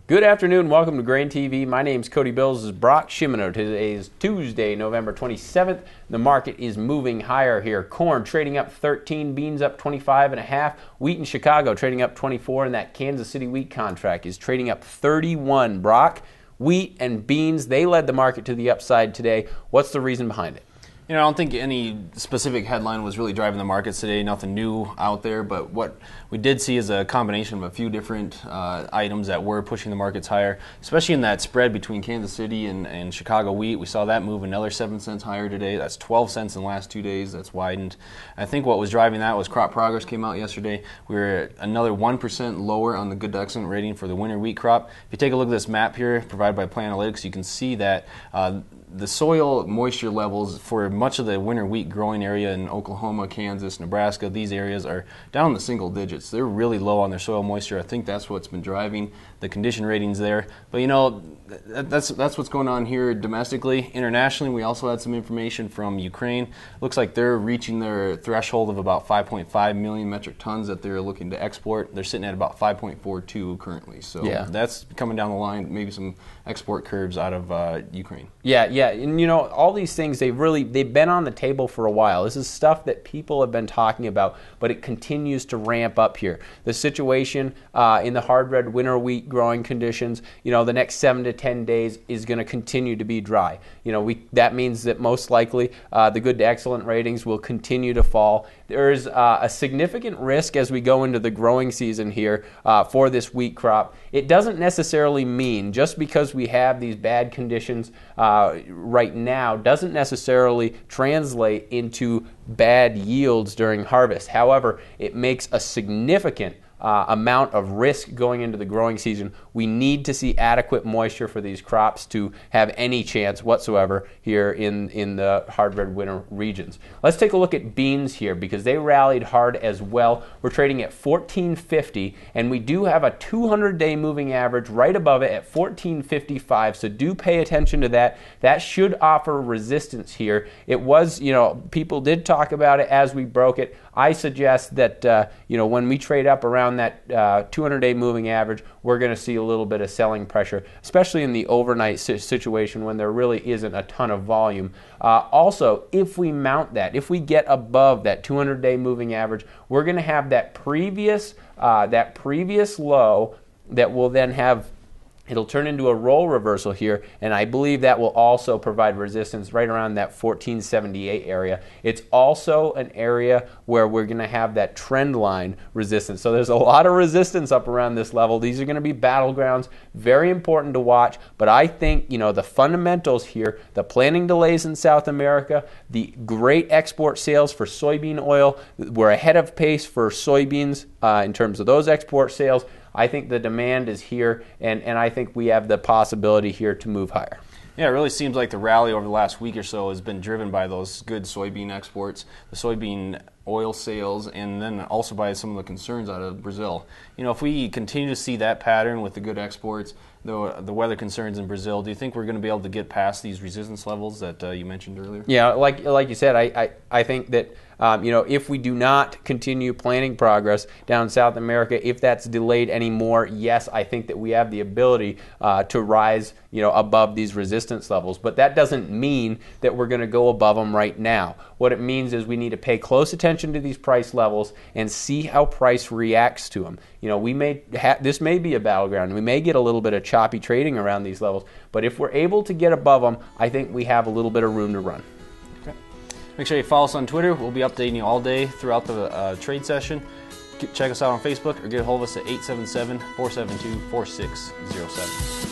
Good afternoon. Welcome to GrainTV. My name's Cody. This is Brock Shimano. Today is Tuesday, November 27th. The market is moving higher here. Corn trading up 13, beans up 25.5. Wheat in Chicago trading up 24, and that Kansas City wheat contract is trading up 31. Brock, wheat and beans, they led the market to the upside today. What's the reason behind it? You know, I don't think any specific headline was really driving the markets today. Nothing new out there, but what we did see is a combination of a few different items that were pushing the markets higher, especially in that spread between Kansas City and Chicago wheat. We saw that move another 7 cents higher today. That's 12 cents in the last 2 days. That's widened. I think what was driving that was crop progress came out yesterday. We were another 1% lower on the good to excellent rating for the winter wheat crop. If you take a look at this map here provided by Plant Analytics, you can see that the soil moisture levels for much of the winter wheat growing area in Oklahoma, Kansas, Nebraska, these areas are down in the single digits. They're really low on their soil moisture. I think that's what's been driving the condition ratings there. But you know, that's what's going on here domestically. Internationally, we also had some information from Ukraine. Looks like they're reaching their threshold of about 5.5 million metric tons that they're looking to export. They're sitting at about 5.42 currently. So yeah, that's coming down the line, maybe some export curves out of Ukraine. Yeah, and you know, all these things, they've been on the table for a while. This is stuff that people have been talking about, but it continues to ramp up here. The situation in the hard red winter wheat growing conditions, you know, the next 7 to 10 days is going to continue to be dry. You know, that means that most likely the good to excellent ratings will continue to fall. There's a significant risk as we go into the growing season here for this wheat crop. It doesn't necessarily mean just because we have these bad conditions right now doesn't necessarily translate into bad yields during harvest. However, it makes a significant amount of risk going into the growing season. We need to see adequate moisture for these crops to have any chance whatsoever here in the hard red winter regions. Let's take a look at beans here because they rallied hard as well. We're trading at $14.50, and we do have a 200-day moving average right above it at $14.55, so do pay attention to that. That should offer resistance here. It was, you know, people did talk about it as we broke it. I suggest that, you know, when we trade up around that 200-day moving average, we're going to see a little bit of selling pressure, especially in the overnight situation when there really isn't a ton of volume. Also, if we mount that, if we get above that 200-day moving average, we're going to have that previous low that will then have. It'll turn into a roll reversal here, and I believe that will also provide resistance right around that 1478 area. It's also an area where we're going to have that trend line resistance. So there's a lot of resistance up around this level. These are going to be battlegrounds, very important to watch, but I think, you know, the fundamentals here, the planting delays in South America, the great export sales for soybean oil, we're ahead of pace for soybeans in terms of those export sales. I think the demand is here, and I think we have the possibility here to move higher. Yeah, it really seems like the rally over the last week or so has been driven by those good soybean exports, the soybean oil sales, and then also by some of the concerns out of Brazil. You know, if we continue to see that pattern with the good exports, the weather concerns in Brazil, do you think we're going to be able to get past these resistance levels that you mentioned earlier? Yeah, like you said, I think that you know, if we do not continue planting progress down South America, if that's delayed anymore, yes, I think that we have the ability to rise, you know, above these resistance levels. But that doesn't mean that we're going to go above them right now. What it means is we need to pay close attention to these price levels and see how price reacts to them. You know, this may be a battleground. We may get a little bit of choppy trading around these levels, but if we're able to get above them, I think we have a little bit of room to run. Okay. Make sure you follow us on Twitter. We'll be updating you all day throughout the trade session. Check us out on Facebook or get a hold of us at 877-472-4607.